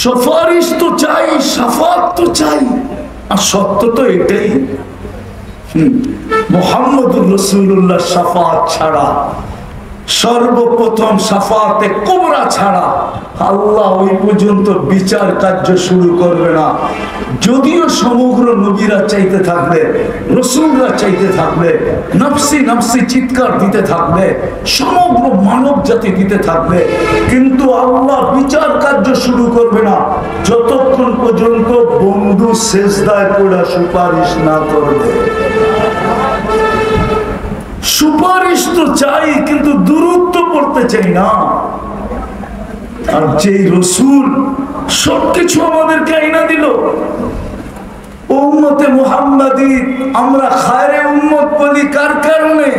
সুপারিশ তো চাই, শাফাত তো চাই, আর সত্য তো এটাই মুহাম্মদুর রাসূলুল্লাহ শাফাত ছাড়া, সর্বপ্রথম শাফাতে কুবরা ছাড়া আল্লাহ ওই পর্যন্ত বিচার কার্য শুরু করবে না। যদিও সমগ্র নবীরা চাইতে থাকবে, রাসূলরা চাইতে থাকবে, নফসি নফসি চিৎকার দিতে থাকবে, সমগ্র মানব জাতি দিতে থাকবে, কিন্তু আল্লাহ বিচার কার্য শুরু করবে না যতক্ষণ পর্যন্ত বন্ধু সেজদায় পড়া সুপারিশ না করবে। সুপারিশ তো চাই, কিন্তু দূরত্ব পড়তে চাই না। আর যেই রসুল সবকিছু আমাদেরকে আইনা দিল, উম্মতে মুহাম্মাদি আমরা খায়রে উম্মত বলি কার কারণে?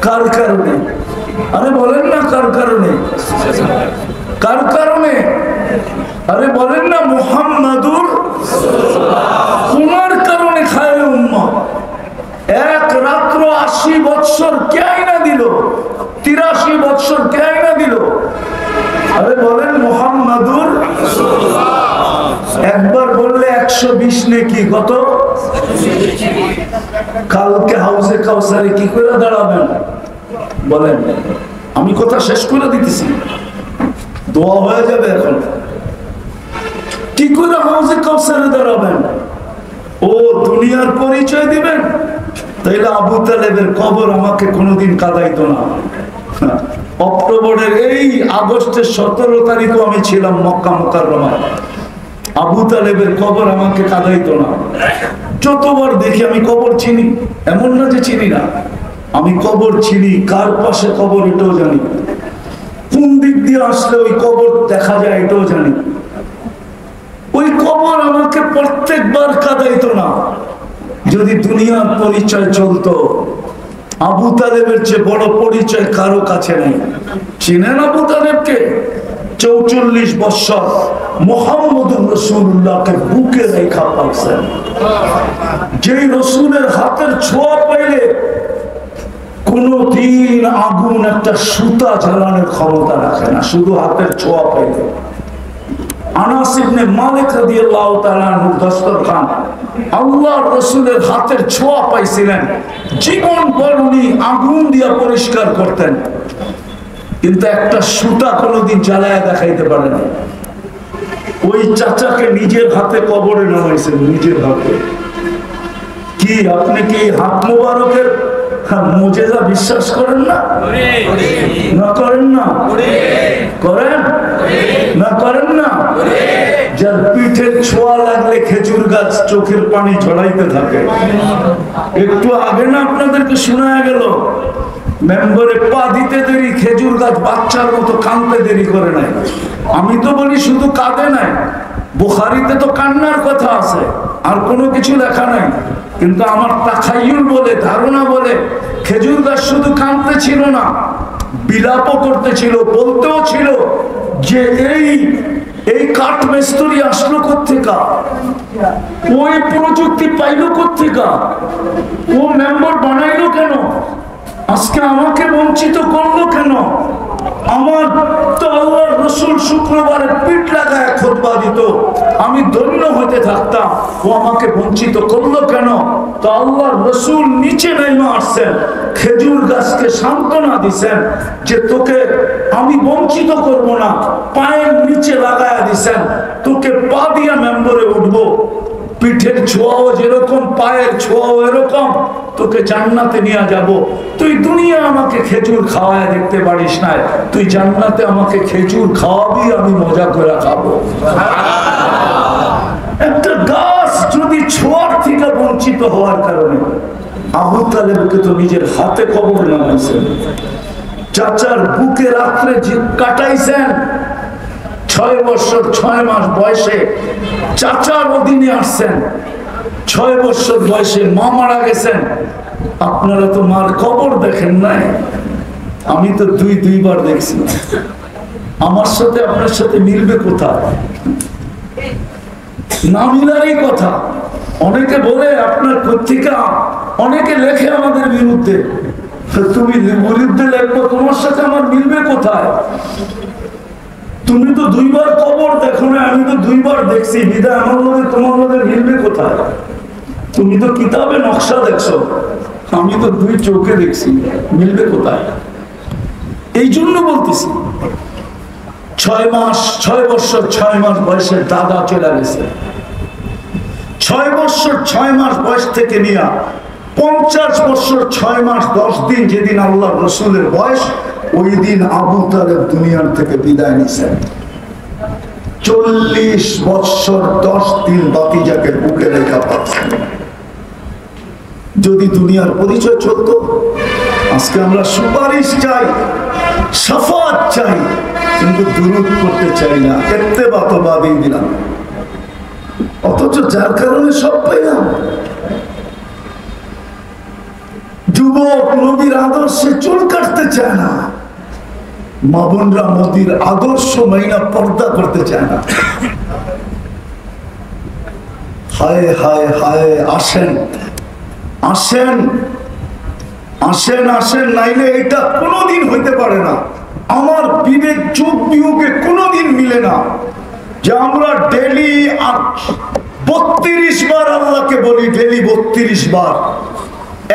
কার কারণে? আরে বলেন না কার কারণে? কার কারণে? আরে বলেন না মুহাম্মাদুর ওনার কারণে খায়রে উম্মত। এক রাত্র 80 বৎসর কে আইনা দিল? 83 বৎসর কে আইনা দিল? আরে বলেন মুহাম্মাদুর। একবার বললে 120 নেকি, কত? কালকে হাউজে কাউসারে কি করে দাঁড়াবেন বলেন? আমি কথা শেষ করে দিতেছি, দোয়া হয়ে যাবে এখন। কি করে হাউজে কাউসারে দাঁড়াবেন? ও দুনিয়ার পরিচয় দিবেন? তাইলে আবু তালেবের কবর আমাকে কোনোদিন কাঁদাইতো না। অক্টোবরের এই আগস্টের 17 তারিখও আমি ছিলাম মক্কা মুকাররমায়। আবু তালেবের কবর আমাকে কাঁদাইতো না। যতবার দেখি আমি কবর চিনি, এমন না যে চিনি না, আমি কবর চিনি, কার পাশে কবর এটাও জানি, কোন দিক দিয়ে আসলে ওই কবর দেখা যায় এটাও জানি। ওই কবর আমাকে প্রত্যেকবার কাঁদাইতো না। যদি দুনিয়ার পরিচয় চলতো, আবু তালেবের চেয়ে বড় পরিচয় কারো কাছে নেই। চিনেন আবু তালেবকে? 44 বৎসর মুহাম্মদুর রাসূলুল্লাহকে বুকে রেখা পাচ্ছেন। যেই রসুলের হাতের ছোঁয়া পাইলে কোনদিন আগুন একটা সুতা জ্বালানোর ক্ষমতা রাখে না, শুধু হাতের ছোঁয়া পাইলে। আনাস ইবনে মালিক রাদিয়াল্লাহু তাআলা আনহু দস্তরখান আল্লাহর রাসূলের হাতের ছোঁয়া পাইছিলেন, জীবন ভর উনি আগুন দিয়ে পরিষ্কার করতেন, কিন্তু একটা সুতা কোনোদিন জ্বালায়া দেখাইতে পারেন না। ওই চাচাকে নিজের হাতে কবরে নামাইছেন, নিজের হাতে। কি আপনি কি হাত মোবারকের মুজিজা বিশ্বাস করেন না? না করেন না? করেন না? করেন না? যার পিঠের ছোঁয়া লাগলে খেজুর গাছ চোখের পানি ঝরাইতে থাকে। একটু আগে না আপনাদেরকে শোনা গেল, মেম্বারে পা দিতে দেরি খেজুর গাছ বাচ্চার মতো কাঁদতে দেরি করে নাই। আমি তো বলি শুধু কাঁদে নাই, বুখারীতে তো কান্নার কথা আছে, আর কোনো কিছু লেখা নাই। কিন্তু আমার তাখায়ুল বলে, ধারণা বলে, খেজুর গাছ শুধু কাঁদতে ছিল না, বিলাপও করতে ছিল, বলতেও ছিল যে এই কাঠ মিস্ত্রি আসলো কোত্থেকা, ওই প্রযুক্তি পাইলো কোত্থেকা, ও মেম্বার বানাইলো কেন, আজকে আমাকে বঞ্চিত করলো কেন? আমার তো আল্লাহর রাসূল শুক্রবারে পিঠ লাগায় খুতবা দিত, আমি ধন্য হতে থাকতাম, ও আমাকে বঞ্চিত করলো কেন? তো আল্লাহর রাসূল নিচে নেমে আসছেন, খেজুর গাছকে সান্ত্বনা দিছেন যে তোকে আমি বঞ্চিত করব না, পায়ের নিচে লাগায়া দিছেন, তোকে পা দিয়া মেম্বরে উঠবো, পিঠের ছোঁয়াও যেরকম পায়ের ছোঁয়াও এরকম, তোকে জান্নাতে নিয়ে যাব। তুই দুনিয়া আমাকে খেজুর খাওয়ায় দেখতে পারিস না, তুই জান্নাতে আমাকে খেজুর খাওয়াবি, আমি মজা করে খাবো। একটা গাছ যদি ছোঁয়ার থেকে বঞ্চিত হওয়ার কারণে, আবু তালেবকে তো নিজের হাতে কবর নামাইছেন, চাচার বুকে রাত্রে কাটাইছেন। 6 বছর 6 মাস বয়সে চাচার অধীনে আসছেন, 6 বছর বয়সে মা মারা গেছেন। আপনারা তো মার কবর দেখেন নাই, আমি তো দুইবার দেখছি। আমার সাথে আপনার সাথে মিলবে কোথায়? না মিলারই কথা। অনেকে বলে আপনার পত্রিকা, অনেকে লেখে আমাদের বিরুদ্ধে, তুমি বিরুদ্ধে লেখবো, তোমার সাথে আমার মিলবে কোথায়? তুমি তো দুইবার কবর দেখো না, আমি তো দুইবার দেখছি, বিদায় আমার লোকে তোমার লোকে মিলবে কোথায়? তুমি তো কিতাবে নকশা দেখছো, আমি তো দুই চোখে দেখছি, মিলবে কোথায়? এই জন্য বলতেছি 6 বছর 6 মাস বয়সে দাদা চলে গেছে। 6 বছর 6 মাস বয়স থেকে নিয়ে 50 বছর 6 মাস 10 দিন যেদিন আল্লাহ রসুলের বয়স, ওই দিন আবু তালেব দুনিয়ার থেকে বিদায় নিছেন। 40 বছর 10 দিন বাতিজাকে বুকে রেখা পাচ্ছেন। যদি দুনিয়ার পরিচয় চলতো, আজকে আমরা সুপারিশ চাই, শাফাত চাই, কিন্তু দুরূদ করতে চাই না, ইত্তেবা তো বাদই দিলাম। অথচ যার কারণে সব পাইলাম। যুবক নবীর আদর্শে চুল কাটতে চায় না, মা বোনরা মোদীর আদর্শ মাইনা পর্দা করতে চায় না। হায় হায় হায়, আসেন আসেন আসেন আসেন, নাইলে এটা কোনোদিন হইতে পারে না। আমার বিবেক যোগ বিয়োগে কোনোদিন মিলে না যে আমরা ডেলি 32 বার আল্লাহকে বলি, ডেলি 32 বার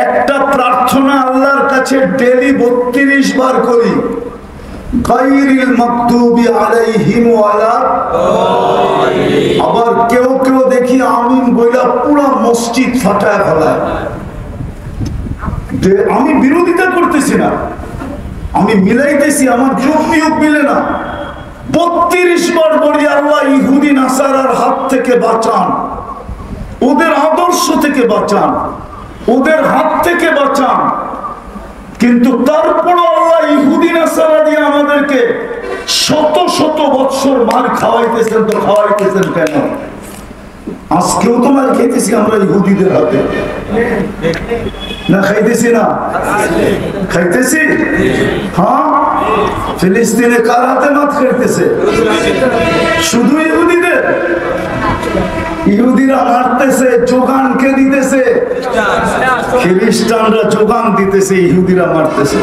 একটা প্রার্থনা আল্লাহর কাছে ডেলি 32 বার করি, গায়রিল মাগদুবি আলাইহিম ওয়ালা। আবার কেউ কেউ দেখি আমিন বইলা পুরা মসজিদ ফাটায় ফেলায়। যে আমি বিরোধিতা করতেছি না, আমি মিলাইতেছি, আমার যোগ বিয়োগ মিলে না। 32 বার বলি আল্লাহ ইহুদি নাসারার হাত থেকে বাঁচান, ওদের আদর্শ থেকে বাঁচান, ওদের হাত থেকে বাঁচান। কিন্তু তারপর আল্লাহ ইহুদি নাসারা দিয়ে আমাদেরকে শত শত বৎসর মার খাওয়াইতেছেন। তো খাওয়াইতেছেন কেন? আজকেও তো মার খাইতেছি আমরা ইহুদিদের হাতে, না খাইতেছি না? খাইতেছি। হ্যাঁ, ফিলিস্তিনে কার হাতে মার খাইতেছে? শুধু ইহুদিদের। ইহুদিরা মারতেছে, যোগান কে দিতেছে? খ্রিস্টানরা যোগান দিতেছে, ইহুদিরা মারতেছে।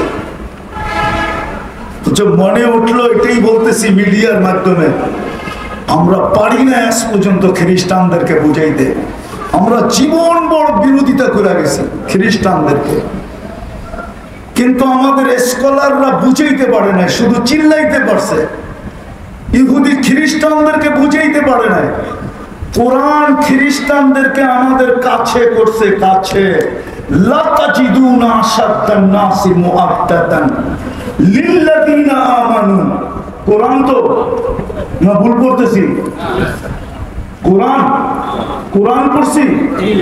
মনে উঠলো এটাই বলতেছি মিডিয়ার মাধ্যমে, আমরা পারি না আজ পর্যন্ত খ্রিস্টানদেরকে বুঝাইতে। আমরা জীবন বড় বিরোধিতা করে গেছি খ্রিস্টানদেরকে, কিন্তু আমাদের স্কলাররা বুঝাইতে পারে না, শুধু চিল্লাইতে পারছে। ইহুদি খ্রিস্টানদেরকে বুঝাইতে পারে না। কোরআন খ্রিস্টানদেরকে আমাদের কাছে করছে, কাছে। লাতাজিদুনা আশাদ্দান নাসি মুআদ্দাতান লিল্লাযিনা আমানু। কোরআন তো না ভুল করতেছি? কোরআন কোরআন পড়ছি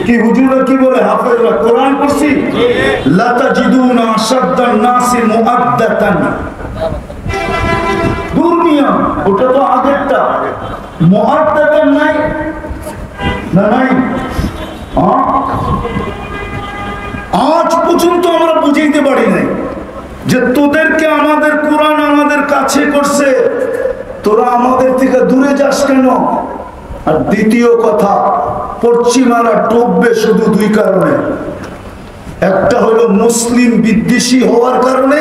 কি? হুজুররা কি বলে? হাফেজরা কোরআন পড়ছি। লাতাজিদুনা আশাদ্দান নাসি মুআদ্দাতান। দুনিয়া ওটা তো আগেরটা, মুআদ্দাতান নাই না? নাই। আজ পর্যন্ত আমরা বুঝাইতে পারি নাই যে তোদেরকে আমাদের কোরআন আমাদের কাছে করছে, তোরা আমাদের থেকে দূরে যাস কেন? আর দ্বিতীয় কথা, পশ্চিমারা ডুববে শুধু দুই কারণে। একটা হলো মুসলিম বিদ্বেষী হওয়ার কারণে,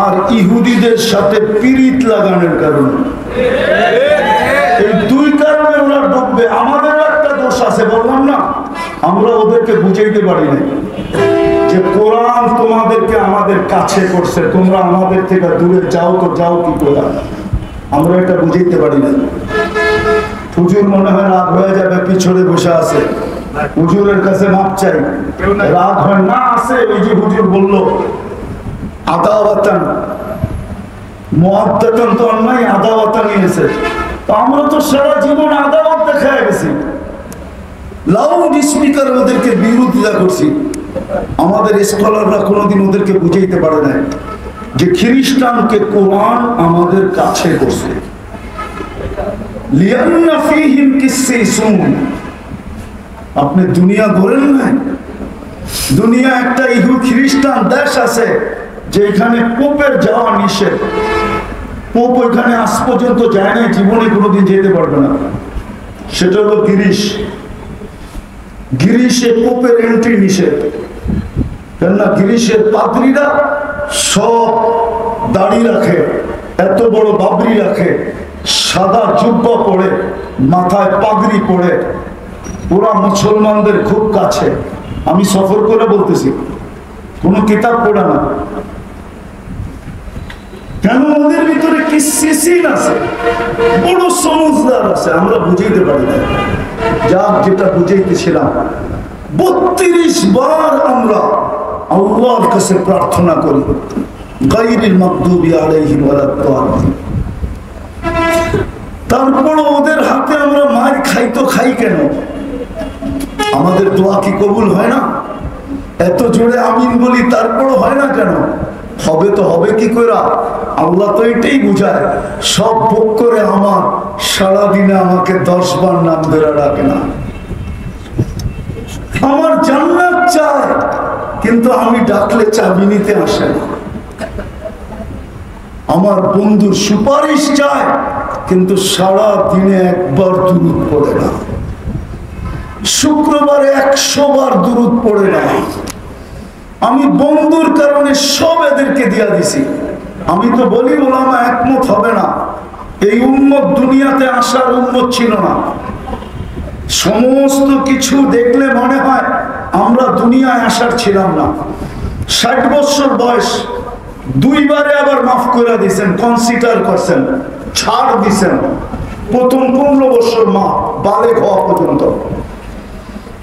আর ইহুদিদের সাথে পিরিত লাগানোর কারণে। এই দুই কারণে ওরা ডুববে। আমাদের একটা দোষ আছে, বললাম না, আমরা ওদেরকে বুঝাইতে পারি না যে কোরআন তোমাদেরকে আমাদের কাছে করছে, তোমরা আমাদের থেকে দূরে যাও। তো যাও কি করে? আমরা এটা বুঝাইতে পারি না। হুজুর মনে হয় রাগ হয়ে যাবে, পিছনে বসে আছে, হুজুরের কাছে মাপ চাই। রাগ হয় না, আছে ওই যে হুজুর বললো আদাওয়াতান মুআদ্দাতান, তো অন্যায় আদাওয়াতান নিয়েছে। তো আমরা তো সারা জীবন আদাওয়াত দেখায় গেছি, লাউড স্পিকার ওদেরকে বিরোধিতা করছি। আমাদের স্কলাররা কোনোদিন ওদেরকে বুঝাইতে পারে না যে খ্রিস্টানকে কোরআন আমাদের কাছে করছে। লিয়ান্না ফীহিম কিসসিসুন। আপনি দুনিয়া ঘোরেন না, দুনিয়া একটা ইহু খ্রিস্টান দেশ আছে যেখানে পোপের যাওয়া নিষেধ। পোপ ওইখানে আজ পর্যন্ত যায় না, জীবনে কোনোদিন যেতে পারবে না। সেটা হলো গ্রিস। গ্রিসে পোপের এন্ট্রি নিষেধ, কেননা গ্রিসের পাদ্রীরা সব দাড়ি রাখে, এত বড় বাবরি রাখে, সাদা জুব্বা পরে, মাথায় পাগড়ি পরে, ওরা মুসলমানদের খুব কাছে। আমি সফর করে বলতেছি, কোনো কিতাব পড়ে না। কেন? ওদের ভিতরে কি সিসিন আছে, বড় সমজদার আছে, আমরা বুঝাইতে পারি না। যা যেটা বুঝাইতেছিলাম, 32 বার আমরা আল্লাহর কাছে প্রার্থনা করি, গায়রিল মাগদুবি আলাইহিম ওয়ালাদ-দাল্লিন। তারপর ওদের হাতে আমরা মার খাই তো খাই কেন? আমাদের দোয়া কি কবুল হয় না? এত জোরে আমিন বলি, তারপরও হয় না কেন? হবে তো হবে কি করে? আল্লাহ তো এটাই বুঝায়, সব ভোগ করে আমার সারাদিনে আমাকে 10 বার নাম ধরে রাখে না। আমার জান্নাত চায়, কিন্তু আমি ডাকলে চাবি নিতে আসে না। আমার বন্ধুর সুপারিশ চায়, কিন্তু সারা দিনে একবার দুরূদ পড়ে না। শুক্রবারে 100 বার দুরূদ পড়ে না। আমি বন্ধুর কারণে সব এদেরকে দিয়া দিছি। আমি তো বলি ওলামা একমত হবে না, এই উম্মত দুনিয়াতে আসার উম্মত ছিল না। সমস্ত কিছু দেখলে মনে হয় আমরা দুনিয়ায় আসার ছিলাম না। 60 বছর বয়স, 2 বারে আবার মাফ করে দিয়েছেন, কনসিডার করছেন, ছাড় দিছেন। প্রথম 15 বছর মাফ, বালেগ হওয়া পর্যন্ত।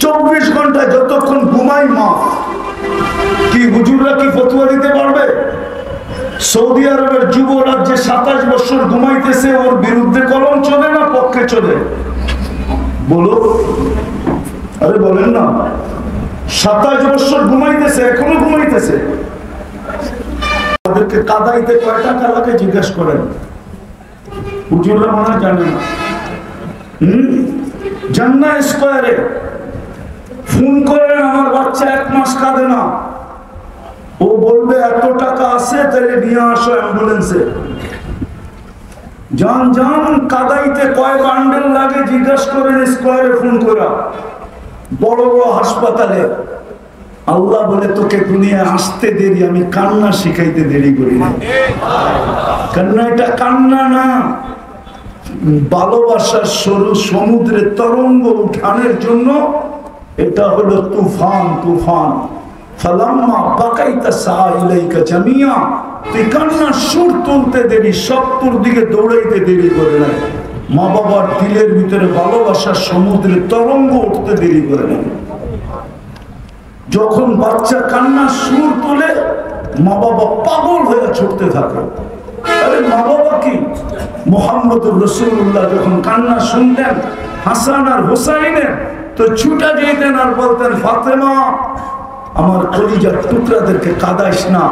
24 ঘন্টায় যতক্ষণ ঘুমাই মাফ। কি হুজুররা কি ফতোয়া দিতে পারবে? সৌদি আরবের যুবরাজ যে 27 বছর ঘুমাইতেছে, ওর বিরুদ্ধে কলম চলে না পক্ষে চলে? বলো, আরে বলেন না। 27 বছর ঘুমাইতেছে, এখনো ঘুমাইতেছে। তাদেরকে কাদাইতে কয় টাকা লাগে জিজ্ঞেস করেন, হুজুররা মনে হয় জানে না। জান্নাত স্কয়ারে ফোন করেন, আমার বাচ্চা 1 মাস কাঁদে না, ও বলবে এত টাকা আছে, তাহলে নিয়ে আসো অ্যাম্বুলেন্সে। যান যান, কাদাইতে কয় বান্ডেল লাগে জিজ্ঞাসা করেন স্কয়ারে ফোন করা, বড় বড় হাসপাতালে। আল্লাহ বলে তোকে দুনিয়ায় আসতে দেরি, আমি কান্না শিখাইতে দেরি করি না। কান্না এটা কান্না না, ভালোবাসার সরু সমুদ্রের তরঙ্গ উঠানের জন্য এটা হলো তুফান। তুফান ফালাম্মা বাকাইতা সাইলাইকা জামিয়া, তুই কান্নার সুর তুলতে দেরি, সত্তর দিকে দৌড়াইতে দেরি করে না। মা বাবার দিলের ভিতরে ভালোবাসার সমুদ্রের তরঙ্গ উঠতে দেরি করে না। যখন বাচ্চা কান্নার সুর তোলে, মা বাবা পাগল হয়ে ছুটতে থাকে। আরে মা বাবা কি, মুহাম্মদুর রাসূলুল্লাহ যখন কান্না শুনতেন হাসান আর হুসাইনের, তো ছুটা যেতেন আর বলতেন, ফাতেমা আমার কলিজার টুকরাদেরকে কাঁদাইস না,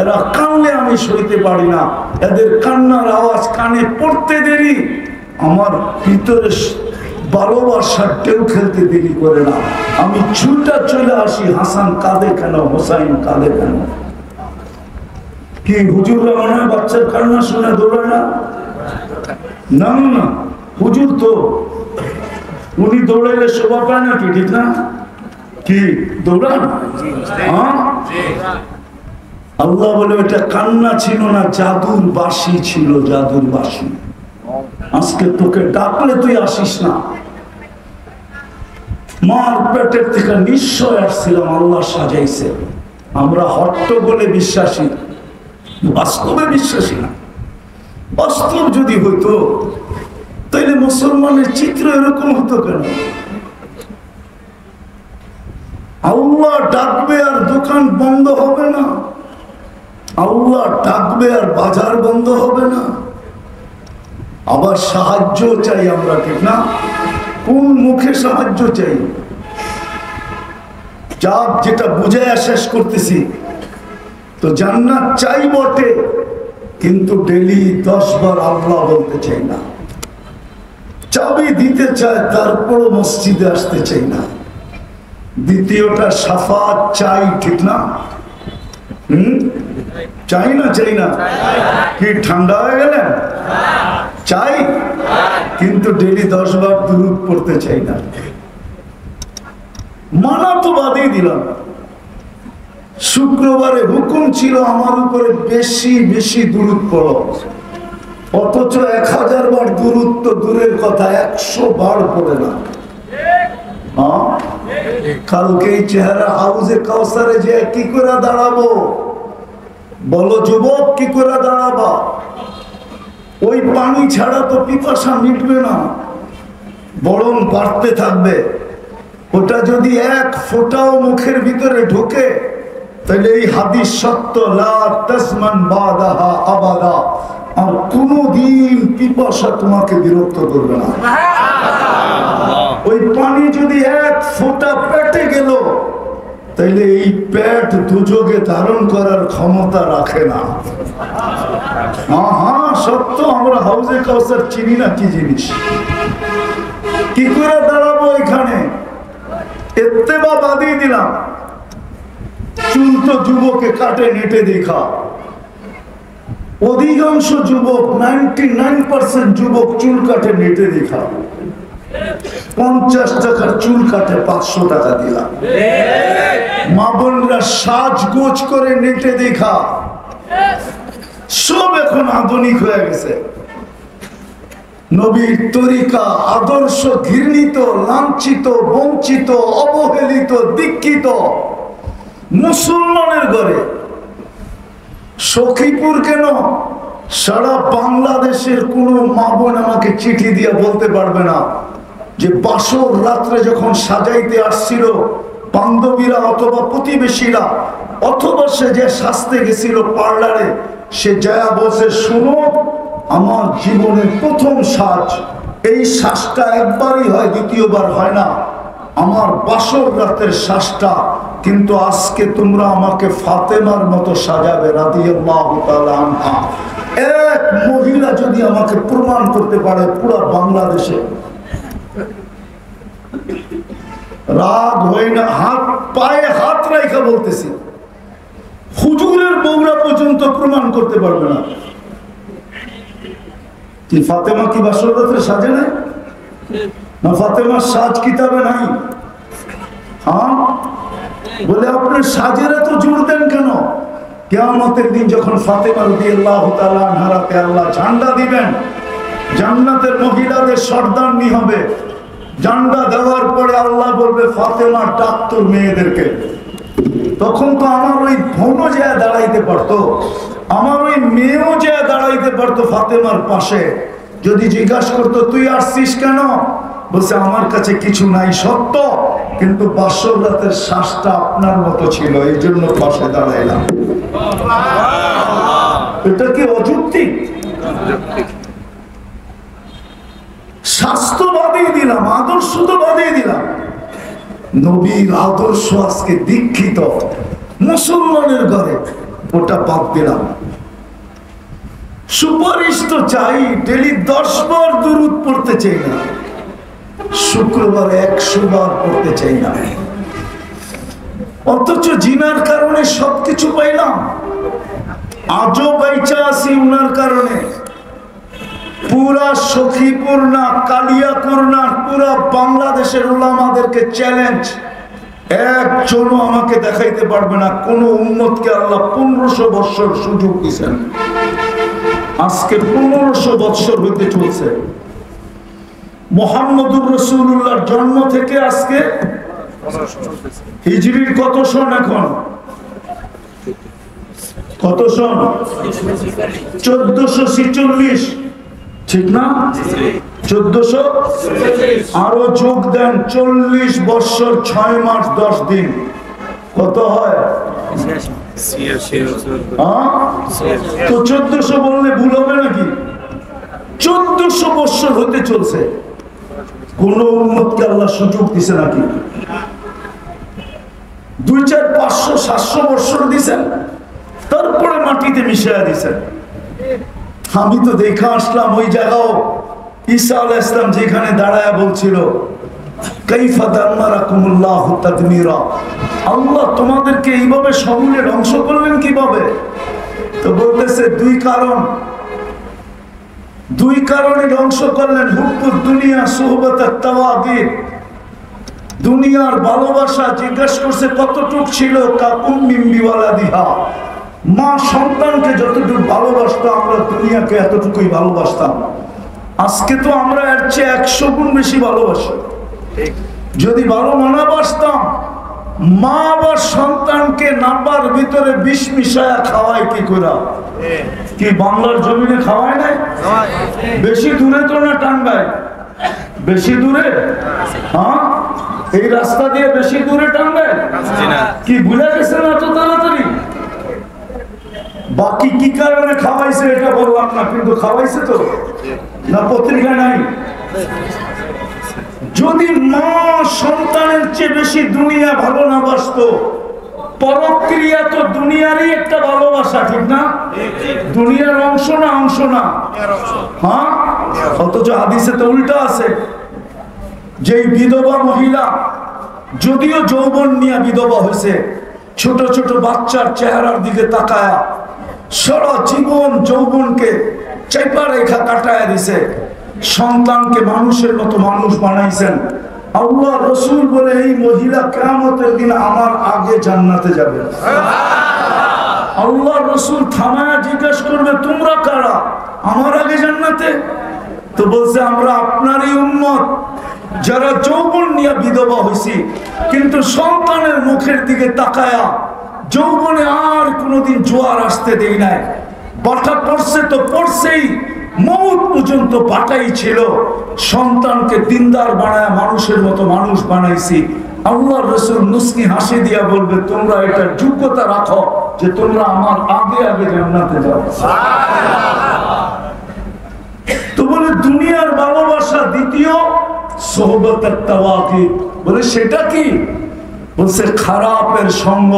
এরা কানলে আমি সইতে পারি না, এদের কান্নার আওয়াজ কানে পড়তে দেরি, আমার ভিতরে ভালোবাসার ঢেউ খেলতে দেরি করে না, আমি ছুটা চলে আসি। হাসান কাঁদে কেন, হোসাইন কাঁদে কেন? কি হুজুররা মনে হয় বাচ্চার কান্না শুনে দৌড়ায় না? না না, হুজুর তো উনি দৌড়াইলে শোভা পায় না, কি ঠিক না? কি দৌড়ান? আল্লাহ বলে এটা কান্না ছিল না, জাদুর বাঁশি ছিল, জাদুর বাঁশি। আজকে তোকে ডাকলে তুই আসিস না। মার পেটের থেকে নিশ্চয় আসছিলাম, আল্লাহ সাজাইছে। আমরা হট্ট বলে বিশ্বাসী, বাস্তবে বিশ্বাসী না। বাস্তব যদি হইতো তাইলে মুসলমানের চিত্র এরকম হতো কেন? আল্লাহ ডাকবে আর দোকান বন্ধ হবে না, আল্লাহ ডাকবে আর বাজার বন্ধ হবে না। আবার সাহায্য চাই আমরা, ঠিক না? কোন মুখে সাহায্য চাই? যা যেটা বুঝাইয়া শেষ করতেছি, তো জান্নাত চাই বটে, কিন্তু ডেলি 10 বার আল্লাহ বলতে চাই না। চাবি দিতে চায়, তারপরও মসজিদে আসতে চাই না। দ্বিতীয়টা শাফাত চাই, ঠিক না? চাই না? চাই না? কি ঠান্ডা হয়ে গেলেন? চাই, কিন্তু ডেলি 10 বার দুরূদ পড়তে চাই না। মানা তো বাদই দিলাম। শুক্রবারে হুকুম ছিল আমার উপরে বেশি বেশি দুরূদ পড়ো, অথচ 1000 বার দূরত্ব দূরের কথা 100 বার পড়ে না। কালকে চেহারা হাউজে কাউসারে যে কি করে দাঁড়াবো বলো যুবক, কি করে দাঁড়াবা? ওই পানি ছাড়া তো পিপাসা মিটবে না, বরং বাড়তে থাকবে। ওটা যদি এক ফোঁটাও মুখের ভিতরে ঢোকে তাহলে এই হাদিস সত্য, লা তাসমান বাদাহা আবাদা, আর কোনদিন পিপাসা তোমাকে বিরক্ত করবে না। ওই পানি যদি এক ফোঁটা পেটে গেল তাইলে এই পেট দুযোগে ধারণ করার ক্ষমতা রাখে না। হ্যাঁ সত্য, আমরা হাউজে কাউসার চিনি না কি জিনিস। কি করে দাঁড়াবো এখানে? ইত্তেবা বাদিয়ে দিলাম। চুল তো যুবকে কাটে নেটে দেখা, অধিকাংশ যুবক 99% যুবক চুল কাটে নেটে দেখা। 50 টাকার চুল কাটে 500 টাকা দিলাম। মা বোনরা সাজগোজ করে নেটে দেখা, সব এখন আধুনিক হয়ে গেছে। নবীর তরিকা আদর্শ ঘৃণিত, লাঞ্ছিত, বঞ্চিত, অবহেলিত, দীক্ষিত মুসলমানের ঘরে। সখীপুর কেন, সারা বাংলাদেশের কোন মা বোন আমাকে চিঠি দিয়ে বলতে পারবে না যে বাসর রাত্রে যখন সাজাইতে আসছিল বান্ধবীরা অথবা প্রতিবেশীরা, অথবা সে যে সাজতে গেছিল পার্লারে, সে যায়া বসে, শুনো আমার জীবনের প্রথম সাজ, এই সাজটা একবারই হয়, দ্বিতীয়বার হয় না, আমার বাসর রাতের সাজটা, কিন্তু আজকে তোমরা আমাকে ফাতেমার মতো সাজাবে রাদিয়াল্লাহু তাআলা আনহা। এক মহিলা যদি আমাকে প্রমাণ করতে পারে পুরো বাংলাদেশে, রাগ হয় না, হাত পায়ে হাত রাখা বলতেছি, হুজুরের বউরা পর্যন্ত প্রমাণ করতে পারবে না কি ফাতেমা কি বাসর রাতে সাজে না? না ফাতেমার সাজ কিতাবে নাই? হ্যাঁ বলে আপনি সাজের এত জোর দেন কেন? কিয়ামতের দিন যখন ফাতেমা রাদিয়াল্লাহু তাআলা আনহার হাতে আল্লাহ ঝান্ডা দিবেন, জান্নাতের মহিলাদের সর্দারনি হবে, ঝান্ডা দেওয়ার পরে আল্লাহ বলবে ফাতেমা ডাক তোর মেয়েদেরকে। তখন তো আমার ওই বোনও যে দাঁড়াইতে পারতো, আমার ওই মেয়েও যে দাঁড়াইতে পারতো ফাতেমার পাশে। যদি জিজ্ঞাসা করতো তুই আসছিস কেন, বলছে আমার কাছে কিছু নাই সত্য, কিন্তু বাসর রাতের শ্বাসটা আপনার মতো ছিল, এই জন্য পাশে দাঁড়াইলাম। এটা কি অযৌক্তিক? স্বাস্থ্য বাদিয়ে দিলাম, আদর্শ তো বাদিয়ে দিলাম। নবীর আদর্শ আজকে দীক্ষিত মুসলমানের ঘরে, ওটা বাদ দিলাম। সুপারিশ তো চাই, ডেলি 10 বার দুরূদ পড়তে চাই না, শুক্রবার 100 বার পড়তে চাই না। অথচ জিনার কারণে সবকিছু পাইলাম, আজও বাইচা আছি উনার কারণে। পুরা সখীপুর না, কালিয়াপুর না, পুরা বাংলাদেশের উলামাদেরকে চ্যালেঞ্জ, একজনও আমাকে দেখাইতে পারবে না কোন উম্মতকে আল্লাহ 1500 বৎসর সুযোগ দিয়েছেন। আজকে 1500 বৎসর হইতে চলছে। মুহাম্মদুর রাসূলুল্লাহর জন্ম থেকে আজকে হিজরির কত সন? এখন কত সন? 1446, ঠিক না? 1400 আরো যোগ দেন, 40 বৎসর 6 মাস 10 দিন, কত হয়? তো 1400 বললে ভুল হবে নাকি? 1400 বৎসর হতে চলছে, কোন উম্মতকে আল্লাহ সুযোগ দিছে নাকি? 2, 4, 500, 700 বৎসর দিছেন, তারপরে মাটিতে মিশিয়ে দিছেন। আমি তো দেখা আসলাম ওই জায়গাও ঈসা আলাইহিস সালাম যেখানে দাঁড়ায় বলছিল কাইফা দাম্মারাকুমুল্লাহু তাদমীরা, আল্লাহ তোমাদেরকে এইভাবে সমূলে ধ্বংস করলেন কিভাবে? তো বলতেছে দুই কারণে ধ্বংস করলেন। হুব্বুদ দুনিয়া সুহবাতাত তাওয়াগির, দুনিয়ার ভালোবাসা। জিজ্ঞাসা করছে কতটুক ছিল? কা উম্মিন বিওয়ালাদিহা, মা সন্তানকে যতটুকু ভালোবাসতো আমরা দুনিয়াকে এতটুকুই ভালোবাসতাম। আজকে তো আমরা এর চেয়ে 100 গুণ বেশি ভালোবাসি। যদি ভালো না বাসতাম, মা বা সন্তানকে নাপার ভিতরে বিষ মিশায়া খাওয়ায় কি করে? কি বাংলার জমিনে খাওয়ায় নাই? বেশি দূরে তো না টাঙ্গায়, বেশি দূরে? হ্যাঁ, এই রাস্তা দিয়ে বেশি দূরে টাঙ্গায় কি ভুলে গেছে না তো তাড়াতাড়ি? বাকি কি কারণে খাওয়াইছে এটা বললাম না, কিন্তু খাওয়াইছে তো না, পত্রিকা নাই? যদি মা সন্তানের চেয়ে বেশি দুনিয়া ভালো না বাসতো, পরক্রিয়া তো দুনিয়ারই একটা ভালোবাসা, ঠিক না? দুনিয়ার অংশ না? অংশ না? হ্যাঁ, অথচ হাদিসে তো উল্টা আছে। যেই বিধবা মহিলা যদিও যৌবন নিয়ে বিধবা হয়েছে, ছোট ছোট বাচ্চার চেহারার দিকে তাকায়া সারা জীবন যৌবনকে চেপা রেখা কাটায় দিছে, সন্তানকে মানুষের মতো মানুষ বানাইছেন। আল্লাহ রসুল বলে এই মহিলা কিয়ামতের দিন আমার আগে জান্নাতে যাবে। আল্লাহ রসুল থামায়া জিজ্ঞেস করবে তোমরা কারা আমার আগে জান্নাতে? তো বলছে আমরা আপনারই উম্মত, যারা যৌবন নিয়ে বিধবা হয়েছি, কিন্তু সন্তানের মুখের দিকে তাকায়া যৌবনে আর কোনোদিন জোয়ার আসতে দেই নাই। বাটা পড়ছে তো পড়ছেই, মৌত পর্যন্ত বাটাই ছিল। সন্তানকে দিনদার বানায় মানুষের মতো মানুষ বানাইছি। আল্লাহ রসুল মুস্কি হাসি দিয়া বলবে তোমরা এটা যোগ্যতা রাখো যে তোমরা আমার আগে আগে জান্নাতে যাও। তো বলে দুনিয়ার ভালোবাসা দ্বিতীয় সোহবতের তাওয়াকি, বলে সেটা কি? বলছে খারাপের সঙ্গ।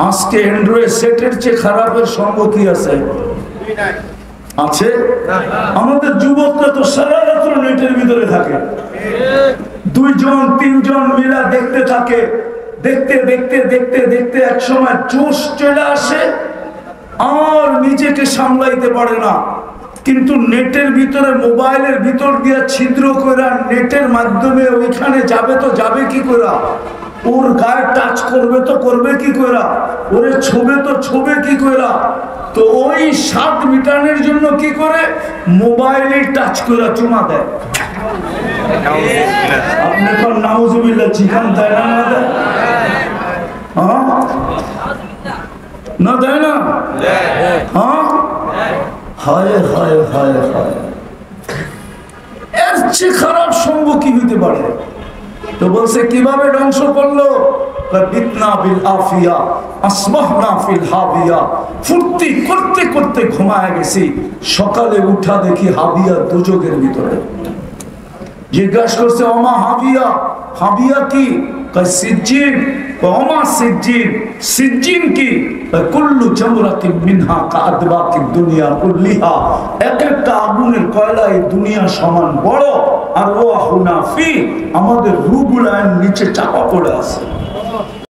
আজকে অ্যান্ড্রয়েড সেটের চেয়ে খারাপের সঙ্গ কি আছে? আছে? আমাদের যুবকরা তো সারা রাত্র নেটের ভিতরে থাকে, 2 জন 3 জন মিলা দেখতে থাকে, দেখতে দেখতে দেখতে দেখতে এক সময় জোশ চলে আসে আর নিজেকে সামলাইতে পারে না। কিন্তু নেটের ভিতরে মোবাইলের ভিতর দিয়ে ছিদ্র করে নেটের মাধ্যমে ওইখানে যাবে, তো যাবে কি করে? ওর গায়ে টাচ করবে তো করবে কি করে? ওরে ছোবে তো ছোবে কি করে? তো ওই স্বাদ মিটানোর জন্য কি করে? মোবাইলে টাচ করে চুমা দেয়। আপনি তো নাউজুবিল্লাহ চিকান দেয় না? না দেয়? হ্যাঁ, না দেয় না? হ্যাঁ, হায় হায় হায় হায়, এর চেয়ে খারাপ সঙ্গ কি হইতে পারে? তো বলছে কিভাবে ধ্বংস করলো? বিতনা বিল আফিয়া আসমাহনা ফিল হাবিয়া, ফুর্তি করতে করতে ঘুমায় গেছি, সকালে উঠা দেখি হাবিয়া দুজকের ভিতরে। জিজ্ঞাসা করছে ওমা হাবিয়া, হাবিয়া কি? সিজ্জিন। ওমা সিজ্জিন, সিজ্জিন কি? কুল্লু জামরাতিন মিনহা কাআদবাকি দুনিয়া কুল্লিহা, এক একটা আগুনের কয়লা এই দুনিয়া সমান বড়, আর ওয়াহুনা ফি, আমাদের রূহগুলো নিচে চাপা পড়ে আছে।